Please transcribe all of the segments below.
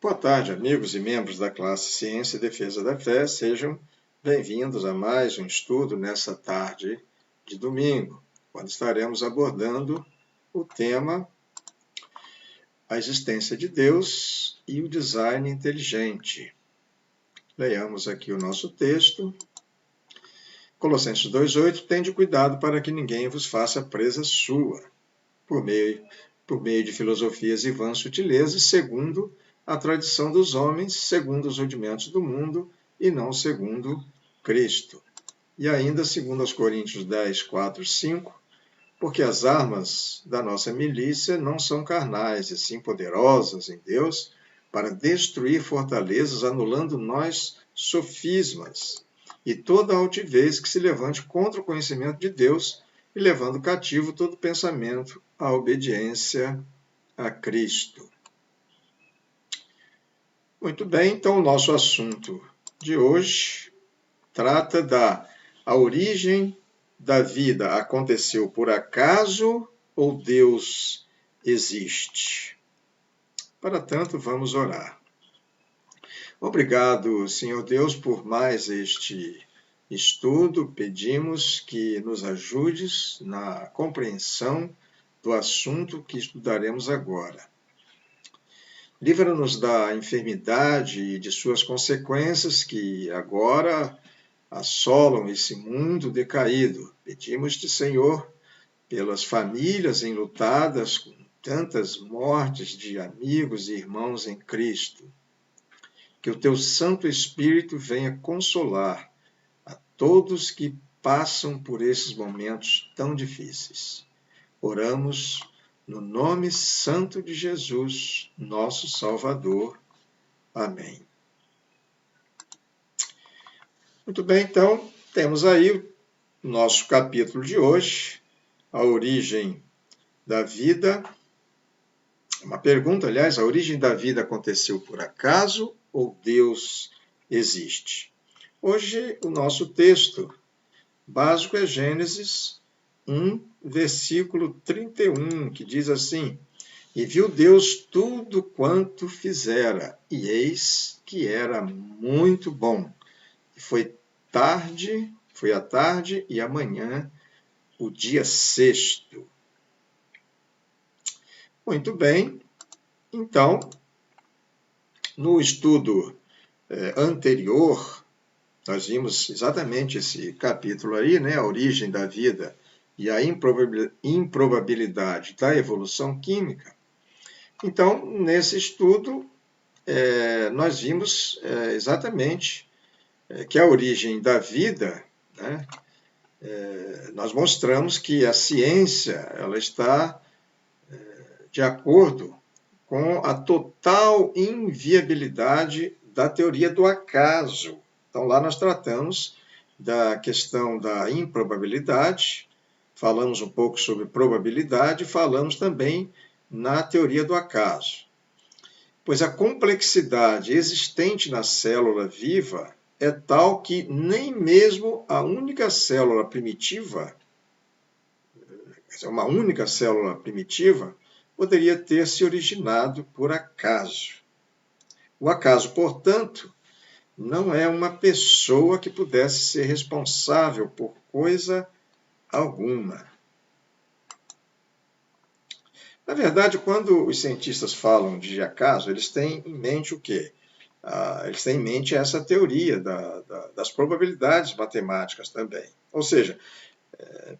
Boa tarde, amigos e membros da classe Ciência e Defesa da Fé. Sejam bem-vindos a mais um estudo nessa tarde de domingo, quando estaremos abordando o tema A Existência de Deus e o Design Inteligente. Leiamos aqui o nosso texto. Colossenses 2,8: Tende cuidado para que ninguém vos faça presa sua, por meio de filosofias e vãs sutilezas, segundo a tradição dos homens, segundo os rudimentos do mundo, e não segundo Cristo. E ainda, segundo aos Coríntios 10, 4, 5, porque as armas da nossa milícia não são carnais, e sim poderosas em Deus, para destruir fortalezas, anulando nós sofismas, e toda altivez que se levante contra o conhecimento de Deus, e levando cativo todo pensamento à obediência a Cristo. Muito bem, então o nosso assunto de hoje trata a origem da vida. Aconteceu por acaso ou Deus existe? Para tanto, vamos orar. Obrigado, Senhor Deus, por mais este estudo. Pedimos que nos ajudes na compreensão do assunto que estudaremos agora. Livra-nos da enfermidade e de suas consequências que agora assolam esse mundo decaído. Pedimos-te, Senhor, pelas famílias enlutadas com tantas mortes de amigos e irmãos em Cristo. Que o teu Santo Espírito venha consolar a todos que passam por esses momentos tão difíceis. Oramos no nome santo de Jesus, nosso Salvador. Amém. Muito bem, então, temos aí o nosso capítulo de hoje, a origem da vida. Uma pergunta, aliás, a origem da vida aconteceu por acaso ou Deus existe? Hoje, o nosso texto básico é Gênesis 1, versículo 31, que diz assim: E viu Deus tudo quanto fizera, e eis que era muito bom. E foi a tarde e a manhã, o dia sexto. Muito bem, então, no estudo anterior, nós vimos exatamente esse capítulo aí, né, a origem da vida e a improbabilidade da evolução química. Então, nesse estudo, nós vimos exatamente que a origem da vida, né, nós mostramos que a ciência ela está de acordo com a total inviabilidade da teoria do acaso. Então, lá nós tratamos da questão da improbabilidade, falamos um pouco sobre probabilidade, falamos também na teoria do acaso. Pois a complexidade existente na célula viva é tal que nem mesmo a única célula primitiva, uma única célula primitiva, poderia ter se originado por acaso. O acaso, portanto, não é uma pessoa que pudesse ser responsável por coisa alguma. Na verdade, quando os cientistas falam de acaso, eles têm em mente o quê? Eles têm em mente essa teoria das probabilidades matemáticas também. Ou seja,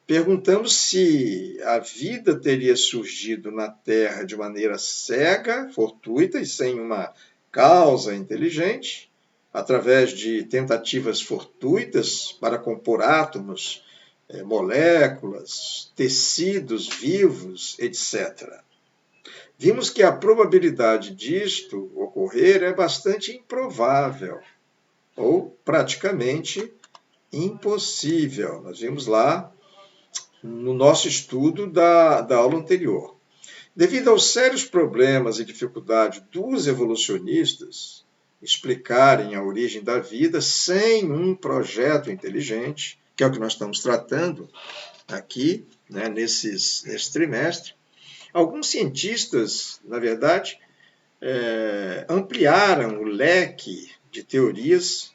perguntamos se a vida teria surgido na Terra de maneira cega, fortuita e sem uma causa inteligente, através de tentativas fortuitas para compor átomos, moléculas, tecidos vivos, etc. Vimos que a probabilidade disto ocorrer é bastante improvável, ou praticamente impossível. Nós vimos lá no nosso estudo da aula anterior. Devido aos sérios problemas e dificuldades dos evolucionistas explicarem a origem da vida sem um projeto inteligente, que é o que nós estamos tratando aqui, né, nesse trimestre, alguns cientistas, na verdade, ampliaram o leque de teorias,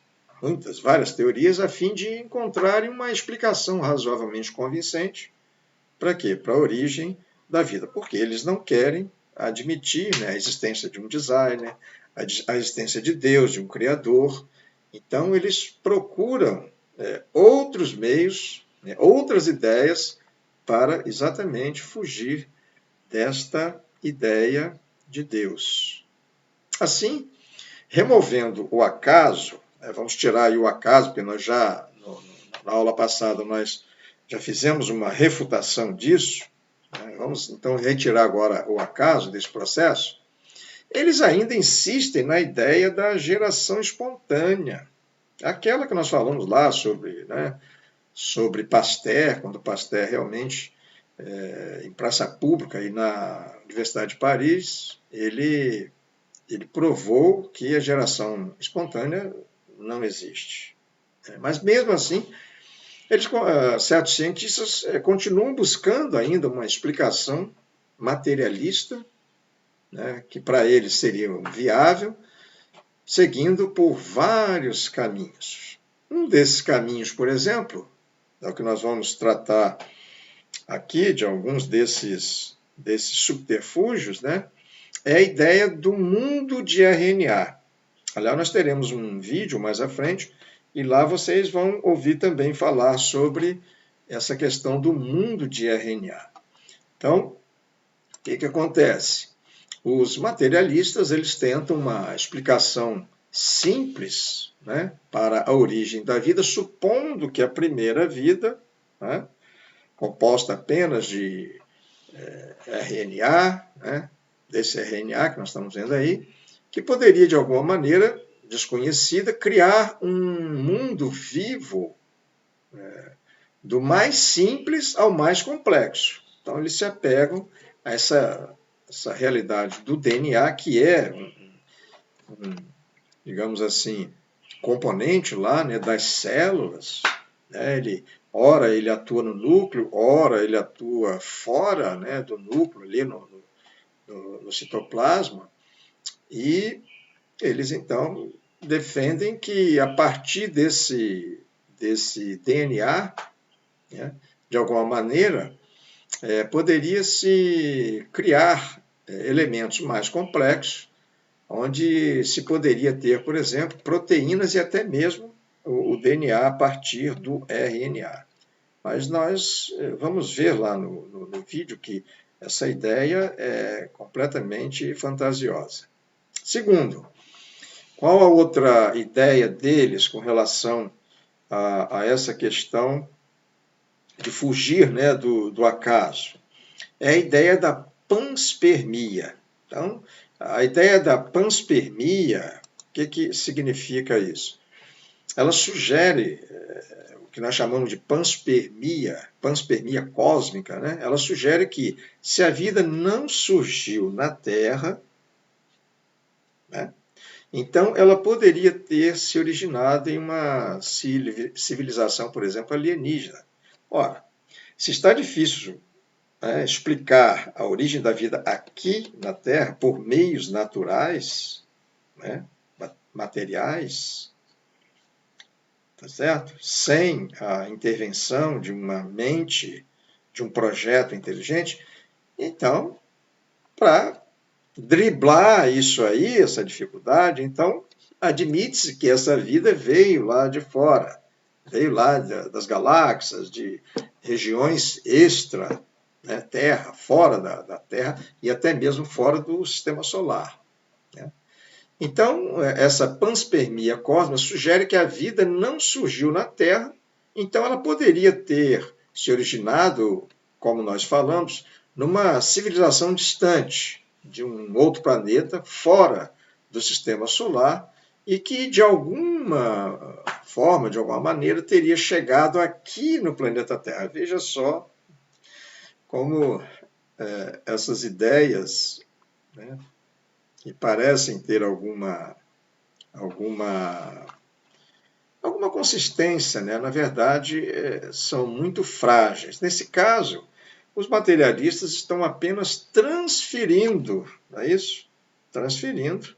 várias teorias, a fim de encontrarem uma explicação razoavelmente convincente. Para quê? Para a origem da vida. Porque eles não querem admitir, né, a existência de um designer, a existência de Deus, de um Criador. Então, eles procuram outros meios, né, outras ideias, para exatamente fugir desta ideia de Deus. Assim, removendo o acaso, vamos tirar aí o acaso, porque nós já, na aula passada, nós já fizemos uma refutação disso, né? Vamos então retirar agora o acaso desse processo. Eles ainda insistem na ideia da geração espontânea, aquela que nós falamos lá sobre, né, sobre Pasteur, quando Pasteur realmente, em praça pública e na Universidade de Paris, ele provou que a geração espontânea não existe. Mas mesmo assim, certos cientistas continuam buscando ainda uma explicação materialista, né, que para eles seria viável, seguindo por vários caminhos. Um desses caminhos, por exemplo, é o que nós vamos tratar aqui, de alguns desses subterfúgios, né, é a ideia do mundo de RNA. Aliás, nós teremos um vídeo mais à frente, e lá vocês vão ouvir também falar sobre essa questão do mundo de RNA. Então, o que acontece? Os materialistas eles tentam uma explicação simples, né, para a origem da vida, supondo que a primeira vida, né, composta apenas de RNA, né, desse RNA que nós estamos vendo aí, que poderia, de alguma maneira desconhecida, criar um mundo vivo do mais simples ao mais complexo. Então, eles se apegam a essa realidade do DNA, que é digamos assim, componente lá, né, das células. Né, ora ele atua no núcleo, ora ele atua fora, né, do núcleo, ali no citoplasma, e eles então defendem que a partir desse DNA, né, de alguma maneira, poderia se criar elementos mais complexos, onde se poderia ter, por exemplo, proteínas e até mesmo o DNA a partir do RNA. Mas nós vamos ver lá no vídeo que essa ideia é completamente fantasiosa. Segundo, qual a outra ideia deles com relação a essa questão de fugir, né, do acaso? É a ideia da panspermia. Então, a ideia da panspermia, o que significa isso? Ela sugere o que nós chamamos de panspermia cósmica, né? Ela sugere que se a vida não surgiu na Terra, né, então ela poderia ter se originado em uma civilização, por exemplo, alienígena. Ora, se está difícil explicar a origem da vida aqui na Terra por meios naturais, né, materiais, tá certo? Sem a intervenção de uma mente, de um projeto inteligente, então, para driblar isso aí, essa dificuldade, então admite-se que essa vida veio lá de fora, veio lá das galáxias, de regiões extra, né, Terra, fora da Terra e até mesmo fora do sistema solar. Né? Então, essa panspermia cósmica sugere que a vida não surgiu na Terra, então ela poderia ter se originado, como nós falamos, numa civilização distante, de um outro planeta, fora do sistema solar, e que, de alguma forma, de alguma maneira, teria chegado aqui no planeta Terra. Veja só como essas ideias, né, que parecem ter alguma consistência, né, na verdade, são muito frágeis. Nesse caso, os materialistas estão apenas transferindo, não é isso? transferindo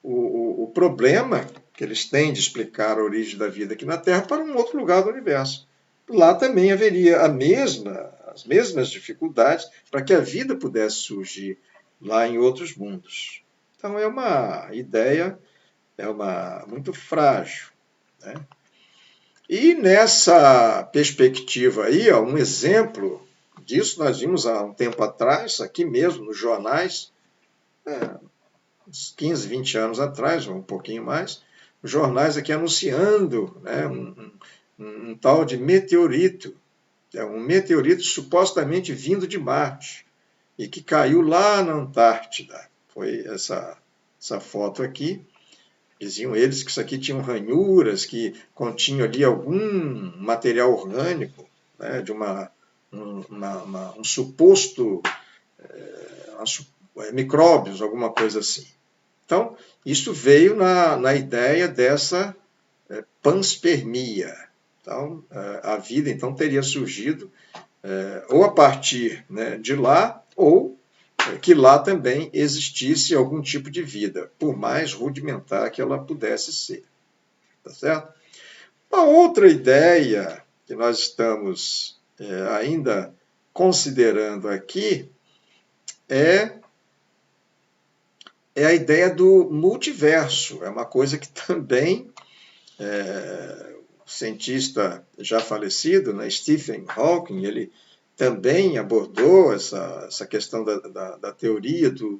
o problema que eles têm de explicar a origem da vida aqui na Terra para um outro lugar do universo. Lá também haveria as mesmas dificuldades para que a vida pudesse surgir lá em outros mundos. Então é uma ideia muito frágil, né? E nessa perspectiva aí, ó, um exemplo disso nós vimos há um tempo atrás, aqui mesmo nos jornais, uns 15, 20 anos atrás, ou um pouquinho mais, os jornais aqui anunciando, né, um tal de meteorito, um meteorito supostamente vindo de Marte, e que caiu lá na Antártida. Foi essa foto aqui. Diziam eles que isso aqui tinha ranhuras, que continha ali algum material orgânico, né, de um suposto micróbios, alguma coisa assim. Então, isso veio na ideia dessa panspermia. Então, a vida então teria surgido ou a partir, né, de lá, ou que lá também existisse algum tipo de vida, por mais rudimentar que ela pudesse ser. Tá certo? Uma outra ideia que nós estamos ainda considerando aqui é a ideia do multiverso. É uma coisa que também o cientista já falecido, né, Stephen Hawking, ele também abordou essa questão da teoria do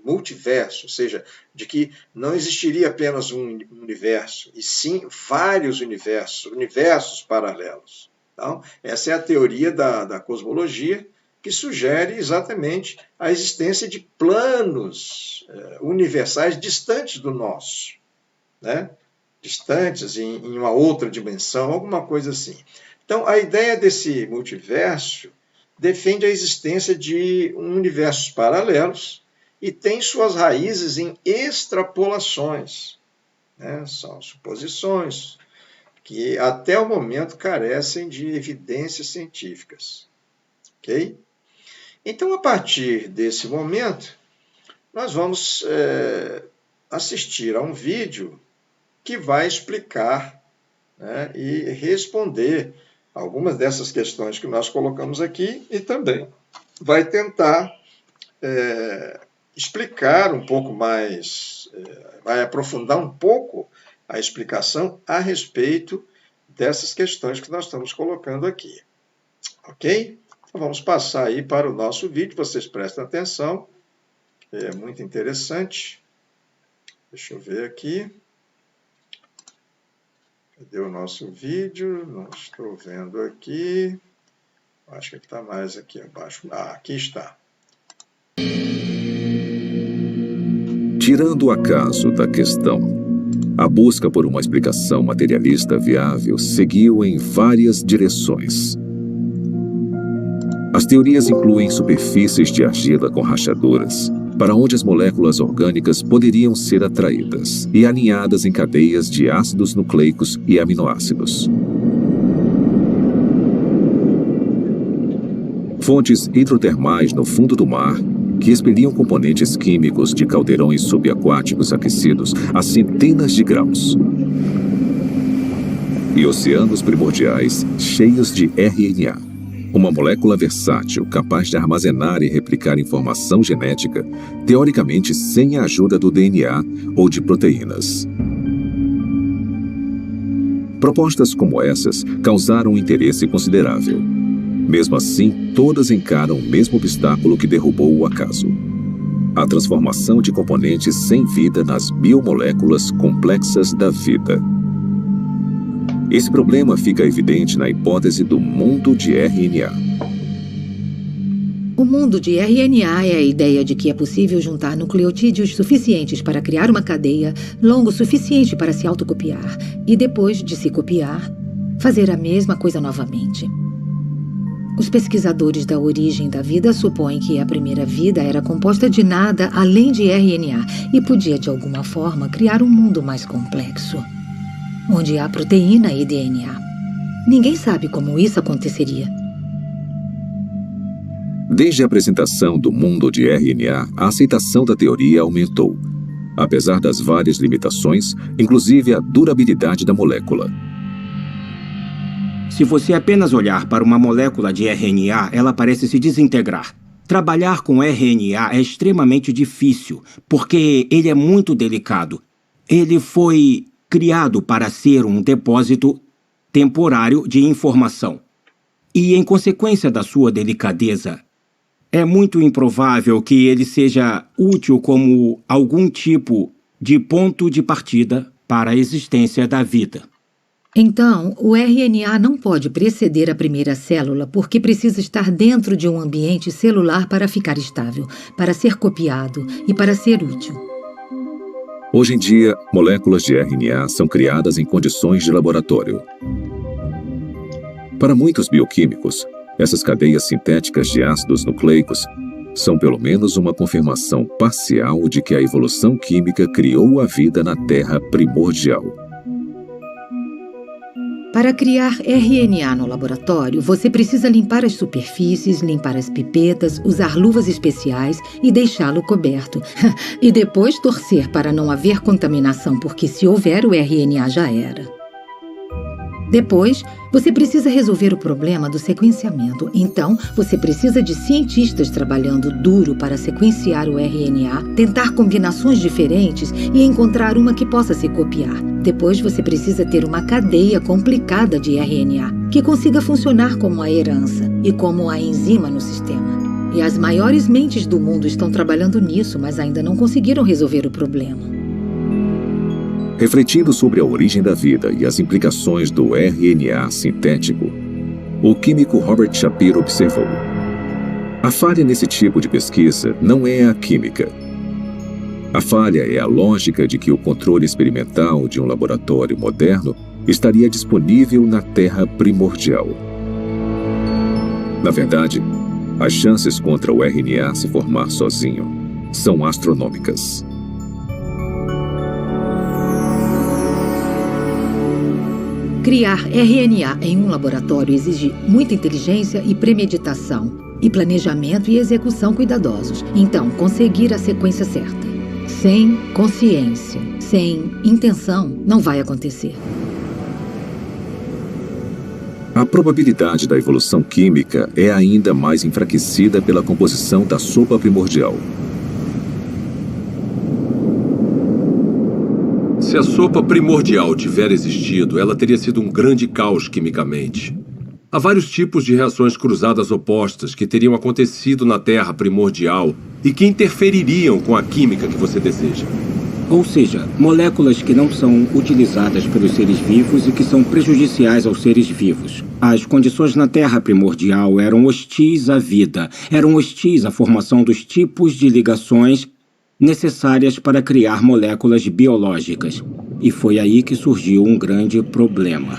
multiverso, ou seja, de que não existiria apenas um universo, e sim vários universos paralelos. Então, essa é a teoria da cosmologia, que sugere exatamente a existência de planos universais distantes do nosso, né? Distantes em uma outra dimensão, alguma coisa assim. Então, a ideia desse multiverso defende a existência de universos paralelos e tem suas raízes em extrapolações, né? São suposições que até o momento carecem de evidências científicas. Ok? Então, a partir desse momento, nós vamos assistir a um vídeo que vai explicar, né, e responder algumas dessas questões que nós colocamos aqui e também vai tentar explicar um pouco mais, vai aprofundar um pouco a explicação a respeito dessas questões que nós estamos colocando aqui. Ok? Então vamos passar aí para o nosso vídeo, vocês prestem atenção, é muito interessante. Deixa eu ver aqui. Cadê o nosso vídeo? Não estou vendo aqui. Acho que está mais aqui abaixo. Aqui está. Tirando o acaso da questão, a busca por uma explicação materialista viável seguiu em várias direções. As teorias incluem superfícies de argila com rachaduras, para onde as moléculas orgânicas poderiam ser atraídas e alinhadas em cadeias de ácidos nucleicos e aminoácidos. Fontes hidrotermais no fundo do mar, que expeliam componentes químicos de caldeirões subaquáticos aquecidos a centenas de graus. E oceanos primordiais cheios de RNA. Uma molécula versátil capaz de armazenar e replicar informação genética, teoricamente sem a ajuda do DNA ou de proteínas. Propostas como essas causaram um interesse considerável. Mesmo assim, todas encaram o mesmo obstáculo que derrubou o acaso: a transformação de componentes sem vida nas biomoléculas complexas da vida. Esse problema fica evidente na hipótese do mundo de RNA. O mundo de RNA é a ideia de que é possível juntar nucleotídeos suficientes para criar uma cadeia longo o suficiente para se autocopiar e, depois de se copiar, fazer a mesma coisa novamente. Os pesquisadores da origem da vida supõem que a primeira vida era composta de nada além de RNA e podia, de alguma forma, criar um mundo mais complexo, onde há proteína e DNA. Ninguém sabe como isso aconteceria. Desde a apresentação do mundo de RNA, a aceitação da teoria aumentou, apesar das várias limitações, inclusive a durabilidade da molécula. Se você apenas olhar para uma molécula de RNA, ela parece se desintegrar. Trabalhar com RNA é extremamente difícil, porque ele é muito delicado. Ele foi criado para ser um depósito temporário de informação. E, em consequência da sua delicadeza, é muito improvável que ele seja útil como algum tipo de ponto de partida para a existência da vida. Então, o RNA não pode preceder a primeira célula porque precisa estar dentro de um ambiente celular para ficar estável, para ser copiado e para ser útil. Hoje em dia, moléculas de RNA são criadas em condições de laboratório. Para muitos bioquímicos, essas cadeias sintéticas de ácidos nucleicos são pelo menos uma confirmação parcial de que a evolução química criou a vida na Terra primordial. Para criar RNA no laboratório, você precisa limpar as superfícies, limpar as pipetas, usar luvas especiais e deixá-lo coberto. E depois torcer para não haver contaminação, porque se houver, o RNA já era. Depois, você precisa resolver o problema do sequenciamento. Então, você precisa de cientistas trabalhando duro para sequenciar o RNA, tentar combinações diferentes e encontrar uma que possa se copiar. Depois, você precisa ter uma cadeia complicada de RNA que consiga funcionar como a herança e como a enzima no sistema. E as maiores mentes do mundo estão trabalhando nisso, mas ainda não conseguiram resolver o problema. Refletindo sobre a origem da vida e as implicações do RNA sintético, o químico Robert Shapiro observou: a falha nesse tipo de pesquisa não é a química. A falha é a lógica de que o controle experimental de um laboratório moderno estaria disponível na Terra primordial. Na verdade, as chances contra o RNA se formar sozinho são astronômicas. Criar RNA em um laboratório exige muita inteligência e premeditação, e planejamento e execução cuidadosos. Então, conseguir a sequência certa. Sem consciência, sem intenção, não vai acontecer. A probabilidade da evolução química é ainda mais enfraquecida pela composição da sopa primordial. Se a sopa primordial tiver existido, ela teria sido um grande caos quimicamente. Há vários tipos de reações cruzadas opostas que teriam acontecido na Terra primordial e que interfeririam com a química que você deseja. Ou seja, moléculas que não são utilizadas pelos seres vivos e que são prejudiciais aos seres vivos. As condições na Terra primordial eram hostis à vida, eram hostis à formação dos tipos de ligações necessárias para criar moléculas biológicas. E foi aí que surgiu um grande problema.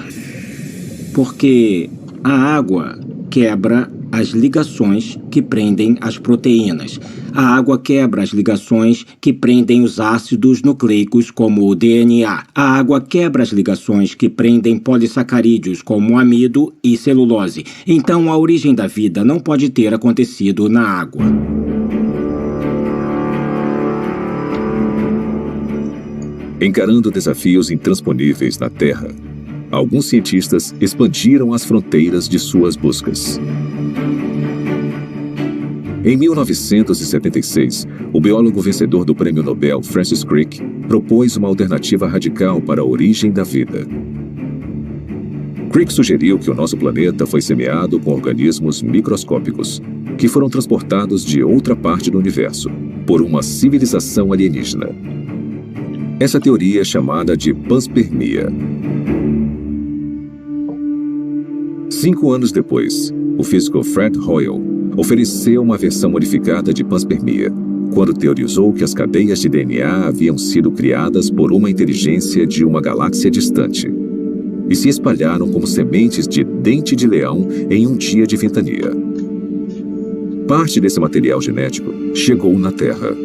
Porque a água quebra as ligações que prendem as proteínas. A água quebra as ligações que prendem os ácidos nucleicos, como o DNA. A água quebra as ligações que prendem polissacarídeos, como amido e celulose. Então, a origem da vida não pode ter acontecido na água. Encarando desafios intransponíveis na Terra, alguns cientistas expandiram as fronteiras de suas buscas. Em 1976, o biólogo vencedor do Prêmio Nobel Francis Crick propôs uma alternativa radical para a origem da vida. Crick sugeriu que o nosso planeta foi semeado com organismos microscópicos, que foram transportados de outra parte do universo, por uma civilização alienígena. Essa teoria é chamada de panspermia. 5 anos depois, o físico Fred Hoyle ofereceu uma versão modificada de panspermia, quando teorizou que as cadeias de DNA haviam sido criadas por uma inteligência de uma galáxia distante e se espalharam como sementes de dente de leão em um dia de ventania. Parte desse material genético chegou na Terra.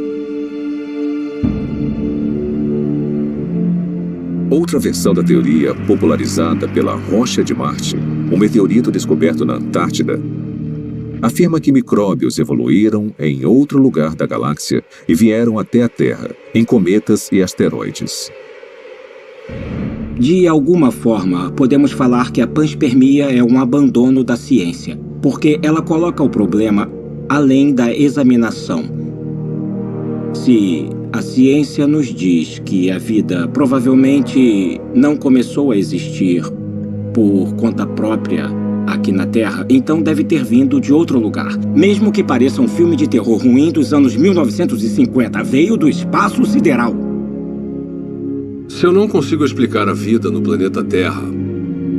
Outra versão da teoria, popularizada pela Rocha de Marte, um meteorito descoberto na Antártida, afirma que micróbios evoluíram em outro lugar da galáxia e vieram até a Terra, em cometas e asteroides. De alguma forma, podemos falar que a panspermia é um abandono da ciência, porque ela coloca o problema além da examinação. Se a ciência nos diz que a vida provavelmente não começou a existir por conta própria aqui na Terra, então deve ter vindo de outro lugar. Mesmo que pareça um filme de terror ruim dos anos 1950, veio do espaço sideral. Se eu não consigo explicar a vida no planeta Terra,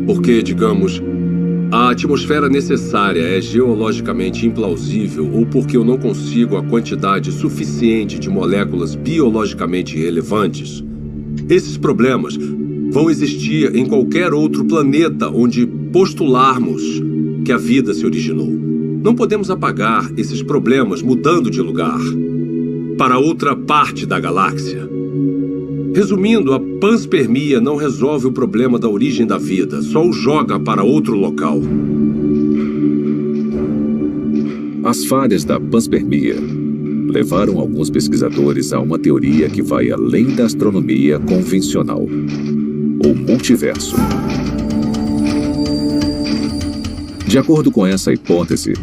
porque, digamos, a atmosfera necessária é geologicamente implausível ou porque eu não consigo a quantidade suficiente de moléculas biologicamente relevantes, esses problemas vão existir em qualquer outro planeta onde postularmos que a vida se originou. Não podemos apagar esses problemas mudando de lugar para outra parte da galáxia. Resumindo, a panspermia não resolve o problema da origem da vida, só o joga para outro local. As falhas da panspermia levaram alguns pesquisadores a uma teoria que vai além da astronomia convencional: o multiverso. De acordo com essa hipótese,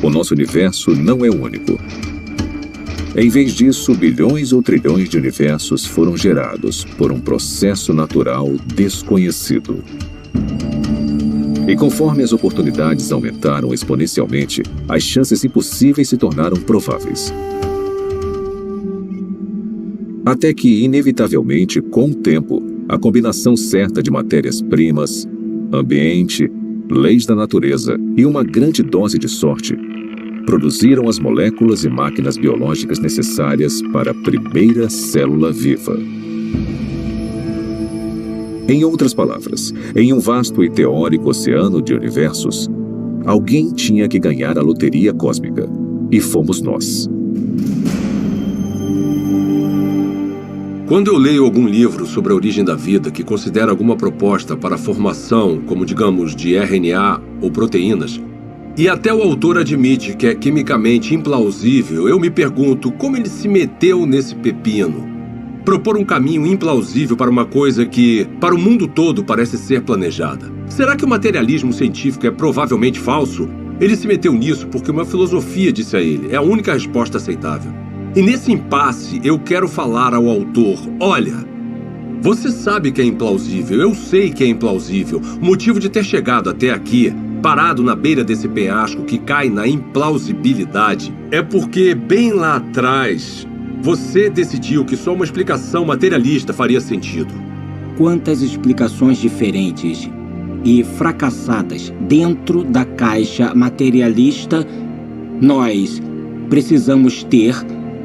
o nosso universo não é o único. Em vez disso, bilhões ou trilhões de universos foram gerados por um processo natural desconhecido. E conforme as oportunidades aumentaram exponencialmente, as chances impossíveis se tornaram prováveis. Até que, inevitavelmente, com o tempo, a combinação certa de matérias-primas, ambiente, leis da natureza e uma grande dose de sorte produziram as moléculas e máquinas biológicas necessárias para a primeira célula viva. Em outras palavras, em um vasto e teórico oceano de universos, alguém tinha que ganhar a loteria cósmica, e fomos nós. Quando eu leio algum livro sobre a origem da vida que considera alguma proposta para a formação, como digamos, de RNA ou proteínas, e até o autor admite que é quimicamente implausível, eu me pergunto como ele se meteu nesse pepino. Propor um caminho implausível para uma coisa que, para o mundo todo, parece ser planejada. Será que o materialismo científico é provavelmente falso? Ele se meteu nisso porque uma filosofia disse a ele. É a única resposta aceitável. E nesse impasse, eu quero falar ao autor: olha, você sabe que é implausível, eu sei que é implausível. O motivo de ter chegado até aqui, parado na beira desse penhasco que cai na implausibilidade, é porque bem lá atrás você decidiu que só uma explicação materialista faria sentido. Quantas explicações diferentes e fracassadas dentro da caixa materialista nós precisamos ter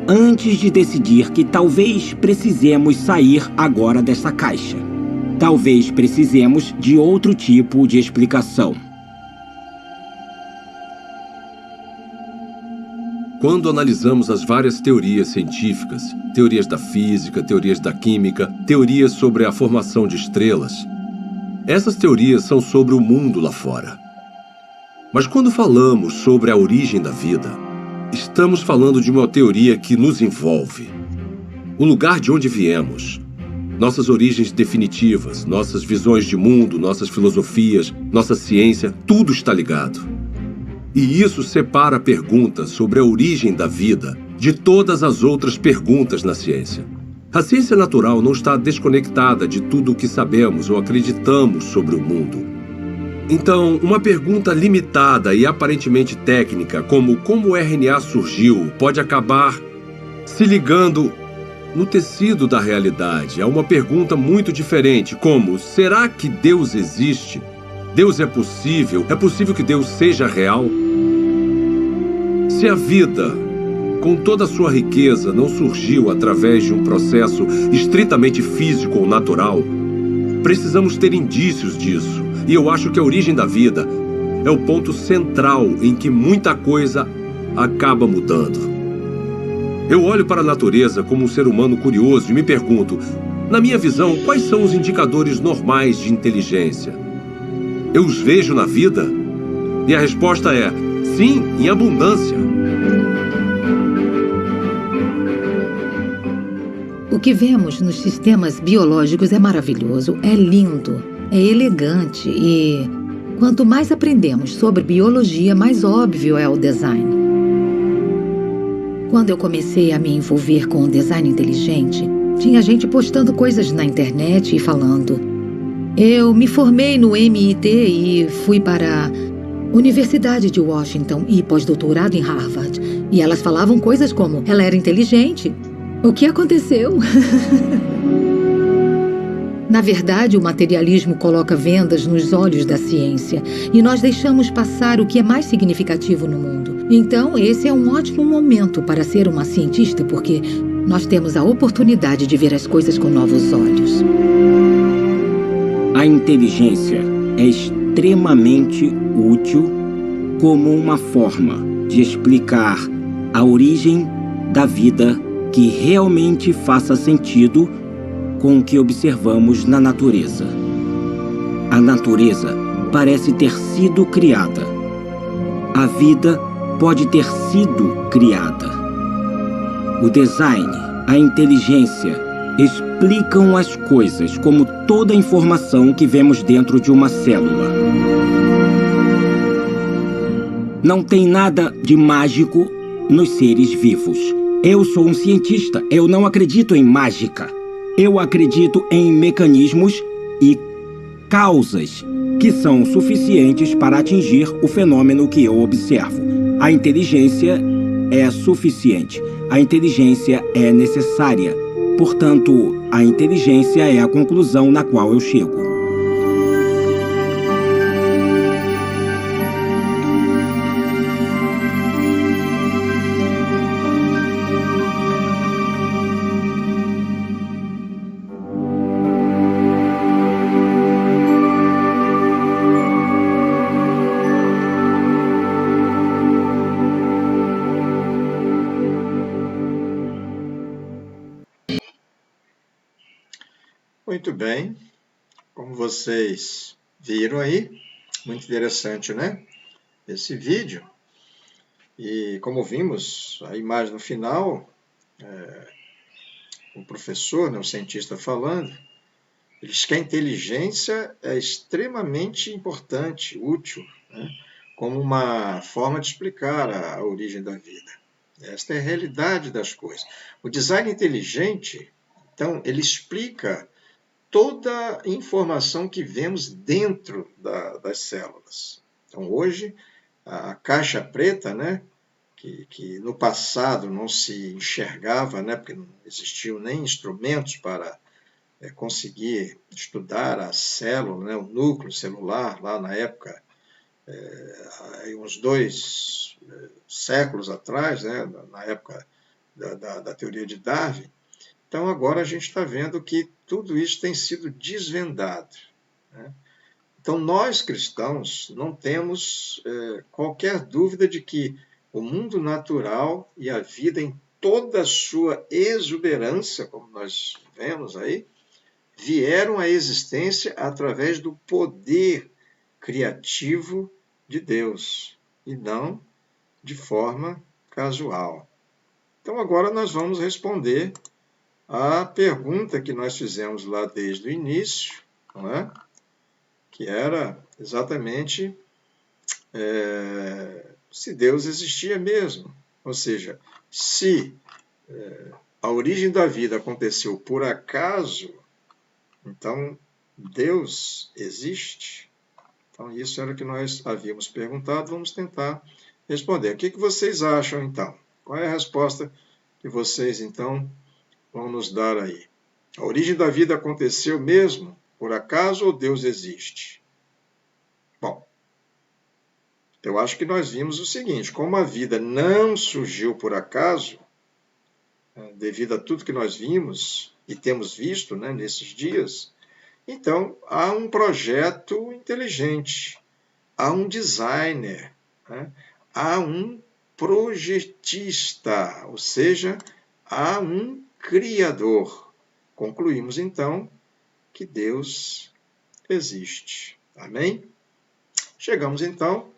antes de decidir que talvez precisemos sair agora dessa caixa. Talvez precisemos de outro tipo de explicação. Quando analisamos as várias teorias científicas, teorias da física, teorias da química, teorias sobre a formação de estrelas, essas teorias são sobre o mundo lá fora. Mas quando falamos sobre a origem da vida, estamos falando de uma teoria que nos envolve. O lugar de onde viemos, nossas origens definitivas, nossas visões de mundo, nossas filosofias, nossa ciência, tudo está ligado. E isso separa a pergunta sobre a origem da vida de todas as outras perguntas na ciência. A ciência natural não está desconectada de tudo o que sabemos ou acreditamos sobre o mundo. Então, uma pergunta limitada e aparentemente técnica, como o RNA surgiu, pode acabar se ligando no tecido da realidade a uma pergunta muito diferente, como: será que Deus existe? Deus é possível? É possível que Deus seja real? Se a vida, com toda a sua riqueza, não surgiu através de um processo estritamente físico ou natural, precisamos ter indícios disso. E eu acho que a origem da vida é o ponto central em que muita coisa acaba mudando. Eu olho para a natureza como um ser humano curioso e me pergunto, na minha visão, quais são os indicadores normais de inteligência? Eu os vejo na vida? E a resposta é: Sim, em abundância. O que vemos nos sistemas biológicos é maravilhoso, é lindo, é elegante e quanto mais aprendemos sobre biologia, mais óbvio é o design. Quando eu comecei a me envolver com o design inteligente, tinha gente postando coisas na internet e falando: eu me formei no MIT e fui para a Universidade de Washington e pós-doutorado em Harvard. E elas falavam coisas como: ela era inteligente. O que aconteceu? Na verdade, o materialismo coloca vendas nos olhos da ciência e nós deixamos passar o que é mais significativo no mundo. Então, esse é um ótimo momento para ser uma cientista, porque nós temos a oportunidade de ver as coisas com novos olhos. A inteligência é extremamente útil como uma forma de explicar a origem da vida que realmente faça sentido com o que observamos na natureza. A natureza parece ter sido criada. A vida pode ter sido criada. O design, a inteligência explicam as coisas como toda a informação que vemos dentro de uma célula. Não tem nada de mágico nos seres vivos. Eu sou um cientista, eu não acredito em mágica. Eu acredito em mecanismos e causas que são suficientes para atingir o fenômeno que eu observo. A inteligência é suficiente. A inteligência é necessária. Portanto, a inteligência é a conclusão na qual eu chego. Muito bem, como vocês viram aí, muito interessante, né? Esse vídeo. E como vimos, a imagem no final, o professor, né, o cientista falando, ele diz que a inteligência é extremamente importante, útil, né, como uma forma de explicar a origem da vida. Esta é a realidade das coisas. O design inteligente, então, ele explica toda a informação que vemos dentro das células. Então, hoje, a caixa preta, né, que no passado não se enxergava, né, porque não existiam nem instrumentos para conseguir estudar a célula, né, o núcleo celular, lá na época, uns 2 séculos atrás, né, na época da teoria de Darwin. Então, agora a gente está vendo que tudo isso tem sido desvendado, né? Então, nós cristãos não temos qualquer dúvida de que o mundo natural e a vida em toda a sua exuberância, como nós vemos aí, vieram à existência através do poder criativo de Deus, e não de forma casual. Então, agora nós vamos responder a pergunta que nós fizemos lá desde o início, não é? Que era exatamente se Deus existia mesmo. Ou seja, se a origem da vida aconteceu por acaso, então Deus existe? Então, isso era o que nós havíamos perguntado. Vamos tentar responder. O que vocês acham, então? Qual é a resposta que vocês, então, vão nos dar aí? A origem da vida aconteceu mesmo por acaso ou Deus existe? Bom, eu acho que nós vimos o seguinte: como a vida não surgiu por acaso, devido a tudo que nós vimos e temos visto, né, nesses dias, então há um projeto inteligente, há um designer, né, há um projetista, ou seja, há um Criador. Concluímos, então, que Deus existe. Amém? Chegamos, então,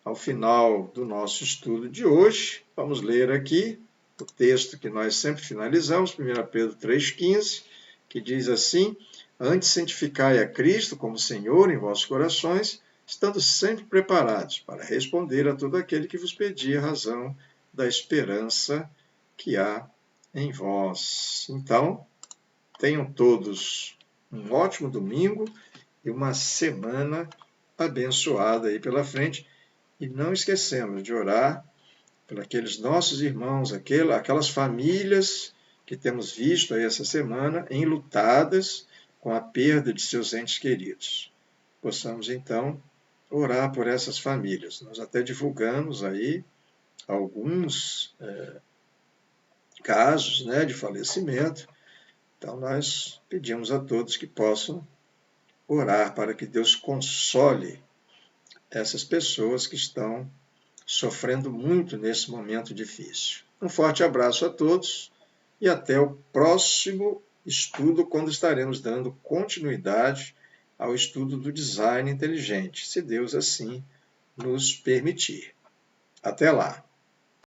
ao final do nosso estudo de hoje. Vamos ler aqui o texto que nós sempre finalizamos, 1 Pedro 3,15, que diz assim: antes santificai a Cristo como Senhor em vossos corações, estando sempre preparados para responder a todo aquele que vos pedir a razão da esperança que há em vós. Então, tenham todos um ótimo domingo e uma semana abençoada aí pela frente. E não esquecemos de orar por aqueles nossos irmãos, aquelas famílias que temos visto aí essa semana enlutadas com a perda de seus entes queridos. Possamos, então, orar por essas famílias. Nós até divulgamos aí alguns casos, né, de falecimento. Então, nós pedimos a todos que possam orar para que Deus console essas pessoas que estão sofrendo muito nesse momento difícil. Um forte abraço a todos e até o próximo estudo, quando estaremos dando continuidade ao estudo do design inteligente, se Deus assim nos permitir. Até lá!